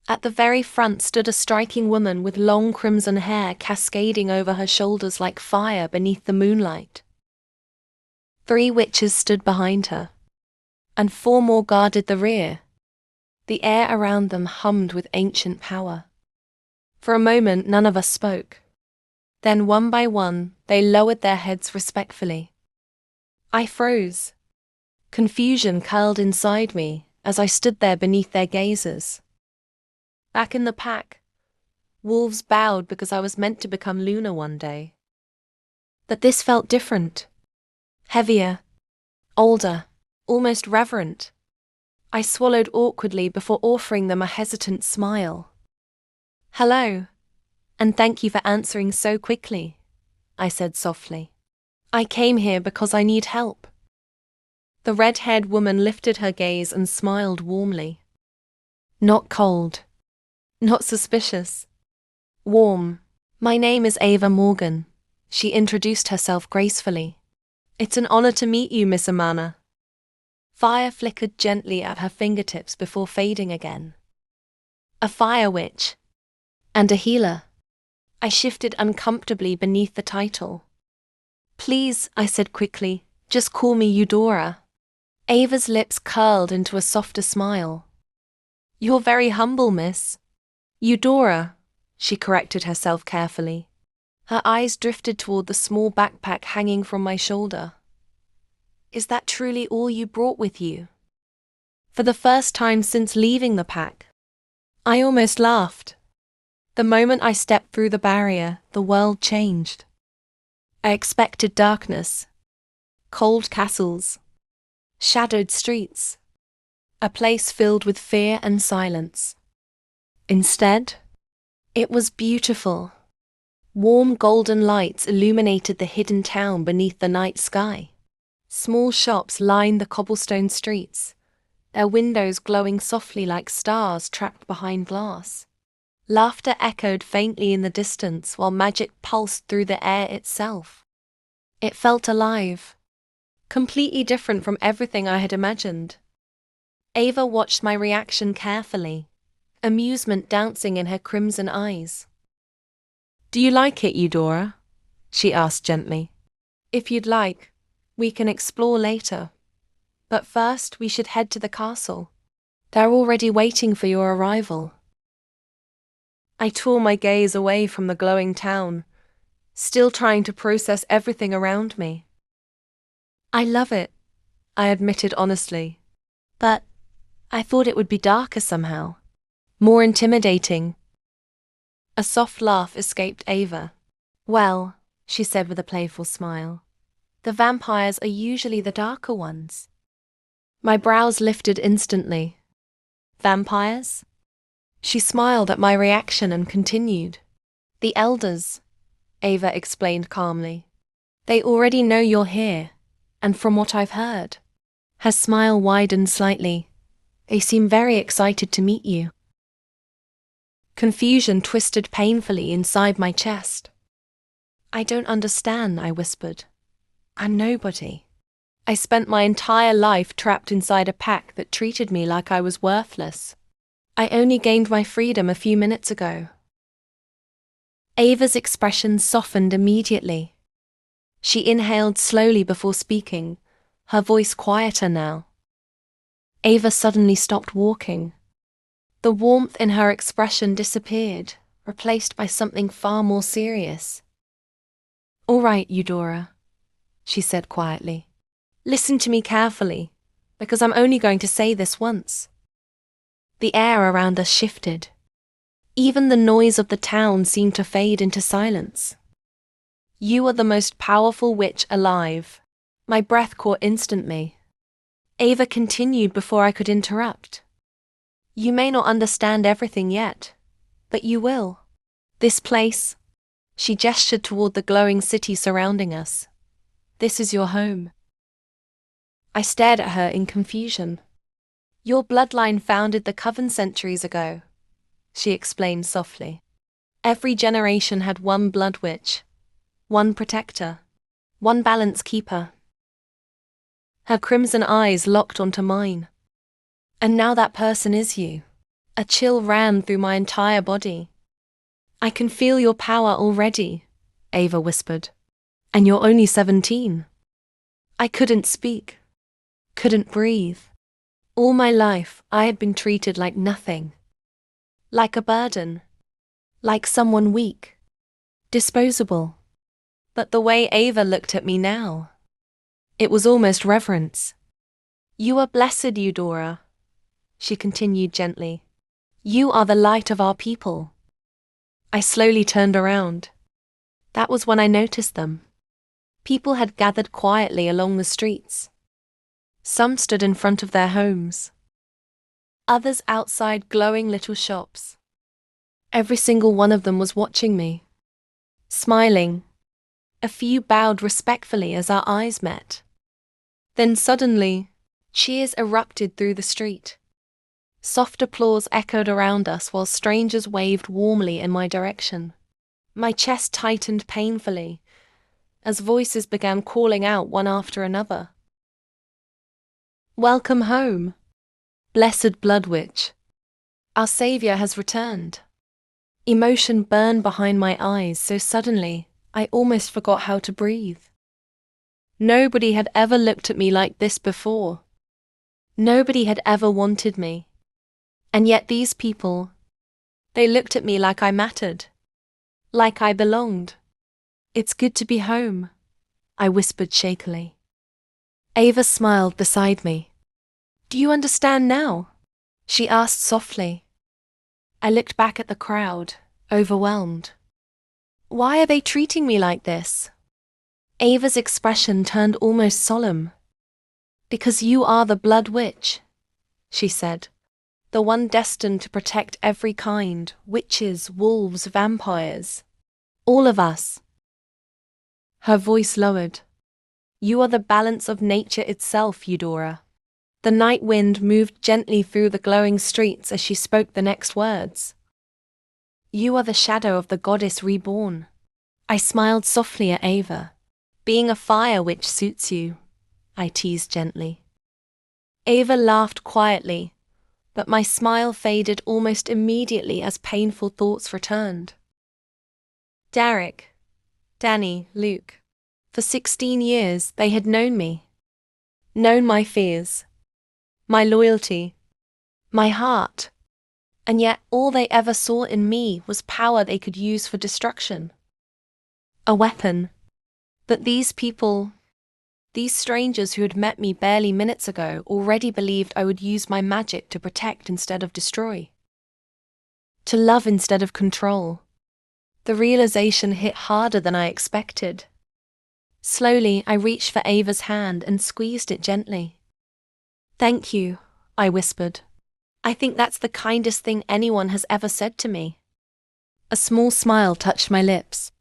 At the very front stood a striking woman with long crimson hair cascading over her shoulders like fire beneath the moonlight. 3 witches stood behind her, and 4 more guarded the rear. The air around them hummed with ancient power. For a moment, none of us spoke. Then, one by one, they lowered their heads respectfully. I froze. Confusion curled inside me as I stood there beneath their gazes. Back in the pack, wolves bowed because I was meant to become Luna one day. But this felt different. Heavier, older, almost reverent. I swallowed awkwardly before offering them a hesitant smile. Hello, and thank you for answering so quickly, I said softly. I came here because I need help. The red-haired woman lifted her gaze and smiled warmly. Not cold. Not suspicious. Warm. My name is Ava Morgan. She introduced herself gracefully. It's an honor to meet you, Miss Amana. Fire flickered gently at her fingertips before fading again. A fire witch. And a healer. I shifted uncomfortably beneath the title. Please, I said quickly, just call me Eudora. Ava's lips curled into a softer smile. You're very humble, miss. Eudora, she corrected herself carefully. Her eyes drifted toward the small backpack hanging from my shoulder. Is that truly all you brought with you? For the first time since leaving the pack, I almost laughed. The moment I stepped through the barrier, the world changed. I expected darkness, cold castles, shadowed streets, a place filled with fear and silence. Instead, it was beautiful. Warm golden lights illuminated the hidden town beneath the night sky. Small shops lined the cobblestone streets, their windows glowing softly like stars trapped behind glass. Laughter echoed faintly in the distance while magic pulsed through the air itself. It felt alive, completely different from everything I had imagined. Ava watched my reaction carefully, amusement dancing in her crimson eyes. Do you like it, Eudora? She asked gently. If you'd like, we can explore later. But first, we should head to the castle. They're already waiting for your arrival. I tore my gaze away from the glowing town, still trying to process everything around me. I love it, I admitted honestly. But I thought it would be darker somehow, more intimidating. A soft laugh escaped Ava. Well, she said with a playful smile, the vampires are usually the darker ones. My brows lifted instantly. Vampires? She smiled at my reaction and continued. The elders, Ava explained calmly. They already know you're here, and from what I've heard. Her smile widened slightly. They seem very excited to meet you. Confusion twisted painfully inside my chest. I don't understand, I whispered. I'm nobody. I spent my entire life trapped inside a pack that treated me like I was worthless. I only gained my freedom a few minutes ago. Ava's expression softened immediately. She inhaled slowly before speaking, her voice quieter now. Ava suddenly stopped walking. The warmth in her expression disappeared, replaced by something far more serious. All right, Eudora, she said quietly. Listen to me carefully, because I'm only going to say this once. The air around us shifted. Even the noise of the town seemed to fade into silence. You are the most powerful witch alive. My breath caught instantly. Ava continued before I could interrupt. You may not understand everything yet, but you will. This place, she gestured toward the glowing city surrounding us. This is your home. I stared at her in confusion. Your bloodline founded the Coven centuries ago, she explained softly. Every generation had one blood witch, one protector, one balance keeper. Her crimson eyes locked onto mine. And now that person is you. A chill ran through my entire body. I can feel your power already, Ava whispered. And you're only 17. I couldn't speak, couldn't breathe. All my life, I had been treated like nothing. Like a burden. Like someone weak. Disposable. But the way Ava looked at me now, it was almost reverence. You are blessed, Eudora, she continued gently. You are the light of our people. I slowly turned around. That was when I noticed them. People had gathered quietly along the streets. Some stood in front of their homes. Others outside glowing little shops. Every single one of them was watching me. Smiling. A few bowed respectfully as our eyes met. Then suddenly, cheers erupted through the street. Soft applause echoed around us while strangers waved warmly in my direction. My chest tightened painfully as voices began calling out one after another. Welcome home, blessed blood witch. Our savior has returned. Emotion burned behind my eyes so suddenly I almost forgot how to breathe. Nobody had ever looked at me like this before. Nobody had ever wanted me. And yet these people, they looked at me like I mattered. Like I belonged. It's good to be home, I whispered shakily. Ava smiled beside me. Do you understand now? She asked softly. I looked back at the crowd, overwhelmed. Why are they treating me like this? Ava's expression turned almost solemn. Because you are the blood witch, she said. The one destined to protect every kind, witches, wolves, vampires. All of us. Her voice lowered. You are the balance of nature itself, Eudora. The night wind moved gently through the glowing streets as she spoke the next words. You are the shadow of the goddess reborn. I smiled softly at Ava. Being a fire witch suits you, I teased gently. Ava laughed quietly, but my smile faded almost immediately as painful thoughts returned. Derek, Danny, Luke. For 16 years they had known me. Known my fears. My loyalty. My heart. And yet all they ever saw in me was power they could use for destruction. A weapon. But these people, these strangers who had met me barely minutes ago, already believed I would use my magic to protect instead of destroy. To love instead of control. The realization hit harder than I expected. Slowly, I reached for Ava's hand and squeezed it gently. Thank you, I whispered. I think that's the kindest thing anyone has ever said to me. A small smile touched my lips.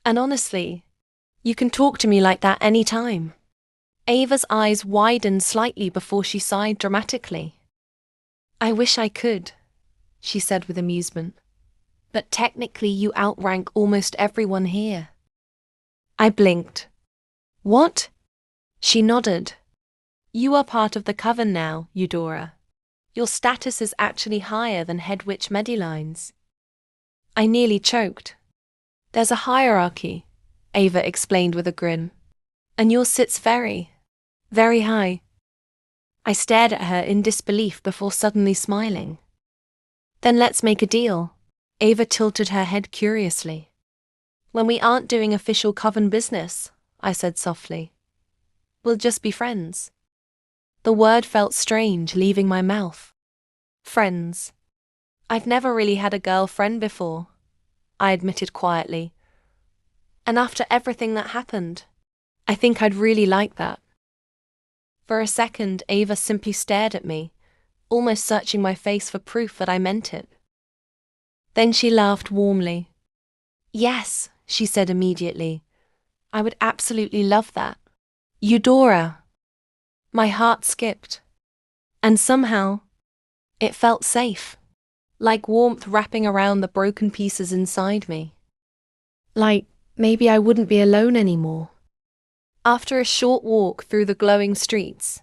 And honestly, you can talk to me like that any time. Ava's eyes widened slightly before she sighed dramatically. I wish I could, she said with amusement. But technically you outrank almost everyone here. I blinked. What? She nodded. You are part of the Coven now, Eudora. Your status is actually higher than Head Witch Mediline's. I nearly choked. There's a hierarchy, Ava explained with a grin. And yours sits very, very high. I stared at her in disbelief before suddenly smiling. Then let's make a deal. Ava tilted her head curiously. When we aren't doing official Coven business, I said softly. We'll just be friends. The word felt strange leaving my mouth. Friends. I've never really had a girlfriend before, I admitted quietly. And after everything that happened, I think I'd really like that. For a second, Ava simply stared at me, almost searching my face for proof that I meant it. Then she laughed warmly. "Yes," she said immediately. "I would absolutely love that. Eudora." My heart skipped. And somehow, it felt safe. Like warmth wrapping around the broken pieces inside me. Like maybe I wouldn't be alone anymore. After a short walk through the glowing streets,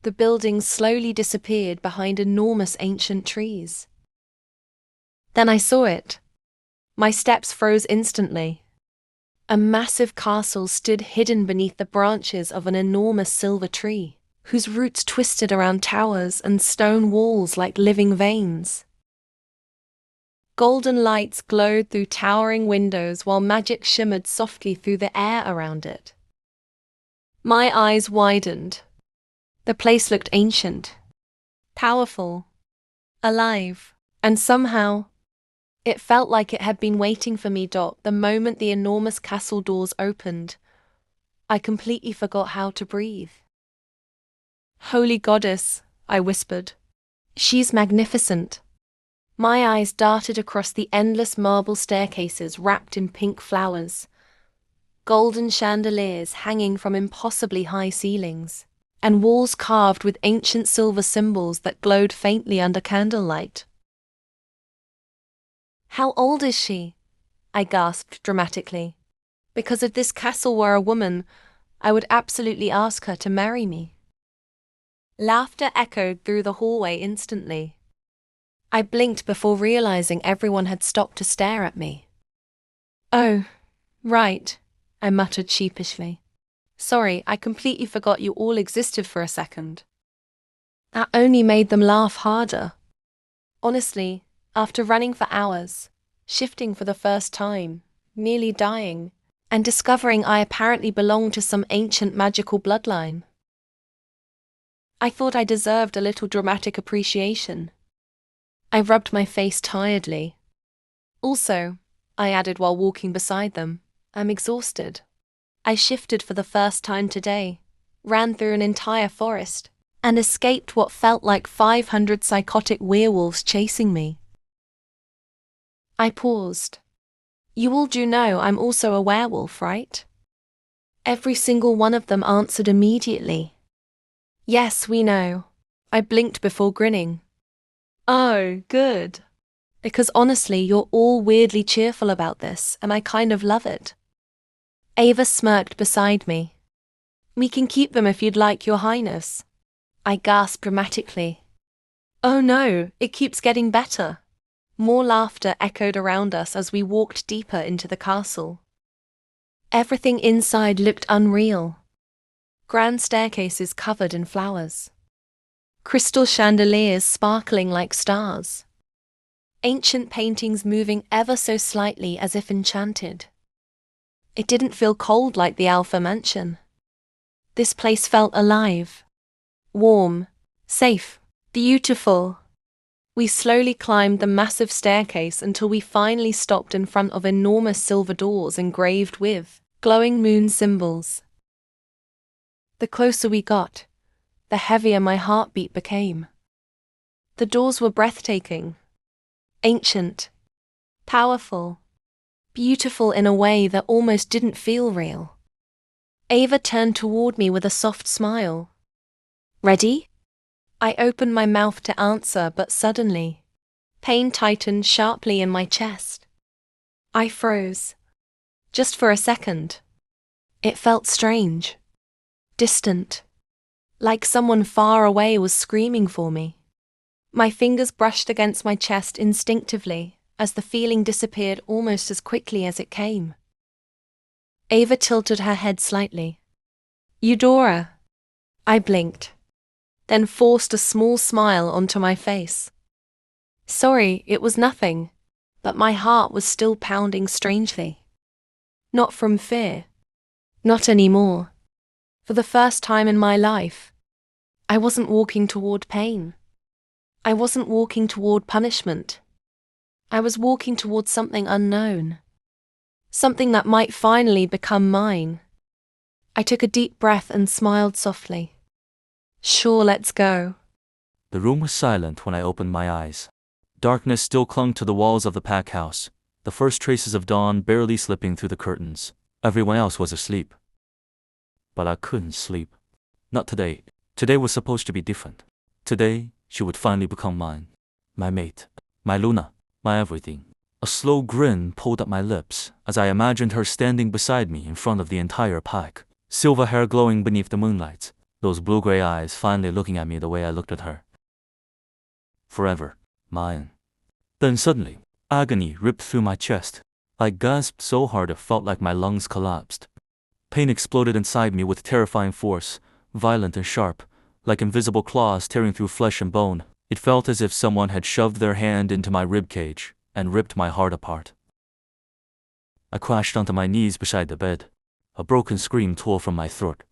the buildings slowly disappeared behind enormous ancient trees. Then I saw it. My steps froze instantly. A massive castle stood hidden beneath the branches of an enormous silver tree, whose roots twisted around towers and stone walls like living veins. Golden lights glowed through towering windows while magic shimmered softly through the air around it. My eyes widened. The place looked ancient, powerful, alive, and somehow, it felt like it had been waiting for me. The moment the enormous castle doors opened, I completely forgot how to breathe. "Holy goddess," I whispered. "She's magnificent." My eyes darted across the endless marble staircases wrapped in pink flowers, golden chandeliers hanging from impossibly high ceilings, and walls carved with ancient silver symbols that glowed faintly under candlelight. "How old is she?" I gasped dramatically. Because if this castle were a woman, I would absolutely ask her to marry me. Laughter echoed through the hallway instantly. I blinked before realizing everyone had stopped to stare at me. "Oh, right," I muttered sheepishly. "Sorry, I completely forgot you all existed for a second." That only made them laugh harder. Honestly, after running for hours, shifting for the first time, nearly dying, and discovering I apparently belonged to some ancient magical bloodline, I thought I deserved a little dramatic appreciation. I rubbed my face tiredly. "Also," I added while walking beside them, "I'm exhausted. I shifted for the first time today, ran through an entire forest, and escaped what felt like 500 psychotic werewolves chasing me." I paused. "You all do know I'm also a werewolf, right?" Every single one of them answered immediately. "Yes, we know." I blinked before grinning. "Oh, good. Because honestly, you're all weirdly cheerful about this, and I kind of love it." Ava smirked beside me. "We can keep them if you'd like, Your Highness." I gasped dramatically. "Oh no, it keeps getting better." More laughter echoed around us as we walked deeper into the castle. Everything inside looked unreal. Grand staircases covered in flowers. Crystal chandeliers sparkling like stars. Ancient paintings moving ever so slightly as if enchanted. It didn't feel cold like the Alpha Mansion. This place felt alive. Warm. Safe. Beautiful. We slowly climbed the massive staircase until we finally stopped in front of enormous silver doors engraved with glowing moon symbols. The closer we got, the heavier my heartbeat became. The doors were breathtaking, ancient, powerful, beautiful in a way that almost didn't feel real. Ava turned toward me with a soft smile. "Ready?" I opened my mouth to answer, but suddenly, pain tightened sharply in my chest. I froze. Just for a second. It felt strange, distant, like someone far away was screaming for me. My fingers brushed against my chest instinctively as the feeling disappeared almost as quickly as it came. Ava tilted her head slightly. "Eudora." I blinked, then forced a small smile onto my face. Sorry, it was nothing, but my heart was still pounding strangely. Not from fear. Not anymore. For the first time in my life, I wasn't walking toward pain. I wasn't walking toward punishment. I was walking toward something unknown. Something that might finally become mine. I took a deep breath and smiled softly. "Sure, let's go." The room was silent when I opened my eyes. Darkness still clung to the walls of the pack house, the first traces of dawn barely slipping through the curtains. Everyone else was asleep. But I couldn't sleep. Not today. Today was supposed to be different. Today, she would finally become mine. My mate. My Luna. My everything. A slow grin pulled up my lips as I imagined her standing beside me in front of the entire pack, silver hair glowing beneath the moonlight, those blue-gray eyes finally looking at me the way I looked at her. Forever. Mine. Then suddenly, agony ripped through my chest. I gasped so hard it felt like my lungs collapsed. Pain exploded inside me with terrifying force, violent and sharp, like invisible claws tearing through flesh and bone. It felt as if someone had shoved their hand into my ribcage and ripped my heart apart. I crashed onto my knees beside the bed. A broken scream tore from my throat.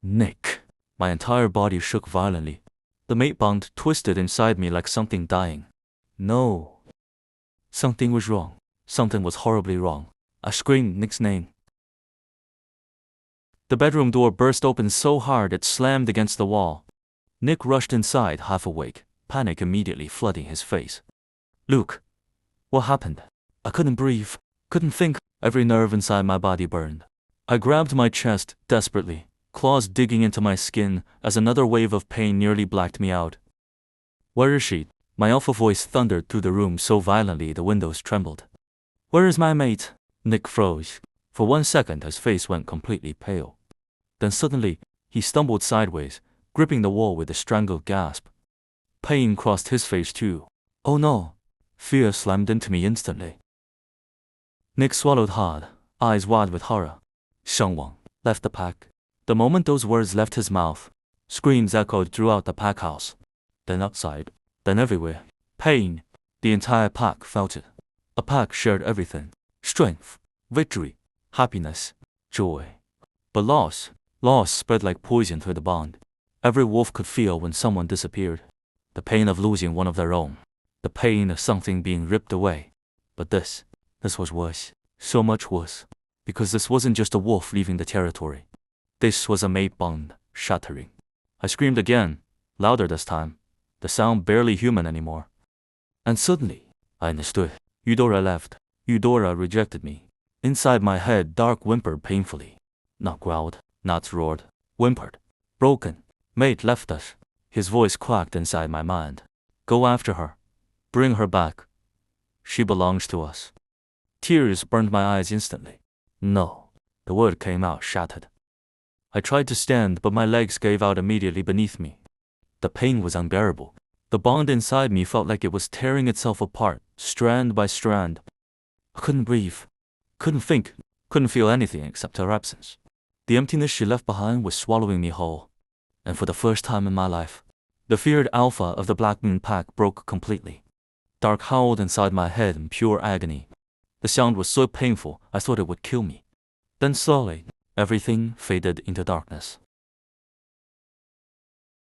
Nick. My entire body shook violently. The mate bond twisted inside me like something dying. No. Something was wrong. Something was horribly wrong. I screamed Nick's name. The bedroom door burst open so hard it slammed against the wall. Nick rushed inside, half awake, panic immediately flooding his face. Luke. What happened? I couldn't breathe, couldn't think. Every nerve inside my body burned. I grabbed my chest desperately, claws digging into my skin as another wave of pain nearly blacked me out. Where is she? My alpha voice thundered through the room so violently the windows trembled. Where is my mate? Nick froze. For 1 second his face went completely pale. Then suddenly, he stumbled sideways, gripping the wall with a strangled gasp. Pain crossed his face too. Oh no! Fear slammed into me instantly. Nick swallowed hard, eyes wide with horror. Shengwang left the pack. The moment those words left his mouth, screams echoed throughout the pack house. Then outside, then everywhere. Pain. The entire pack felt it. A pack shared everything. Strength, victory, happiness, joy. But loss spread like poison through the bond. Every wolf could feel when someone disappeared. The pain of losing one of their own. The pain of something being ripped away. But this was worse. So much worse. Because this wasn't just a wolf leaving the territory. This was a mate bond shattering. I screamed again, louder this time. The sound barely human anymore. And suddenly, I understood. Eudora left. Eudora rejected me. Inside my head, Dark whimpered painfully. Not growled, not roared, whimpered. Broken. Mate left us. His voice quacked inside my mind. Go after her. Bring her back. She belongs to us. Tears burned my eyes instantly. No. The word came out shattered. I tried to stand, but my legs gave out immediately beneath me. The pain was unbearable. The bond inside me felt like it was tearing itself apart, strand by strand. I couldn't breathe, couldn't think, couldn't feel anything except her absence. The emptiness she left behind was swallowing me whole. And for the first time in my life, the feared alpha of the Black Moon Pack broke completely. Dark howled inside my head in pure agony. The sound was so painful I thought it would kill me. Then slowly, everything faded into darkness.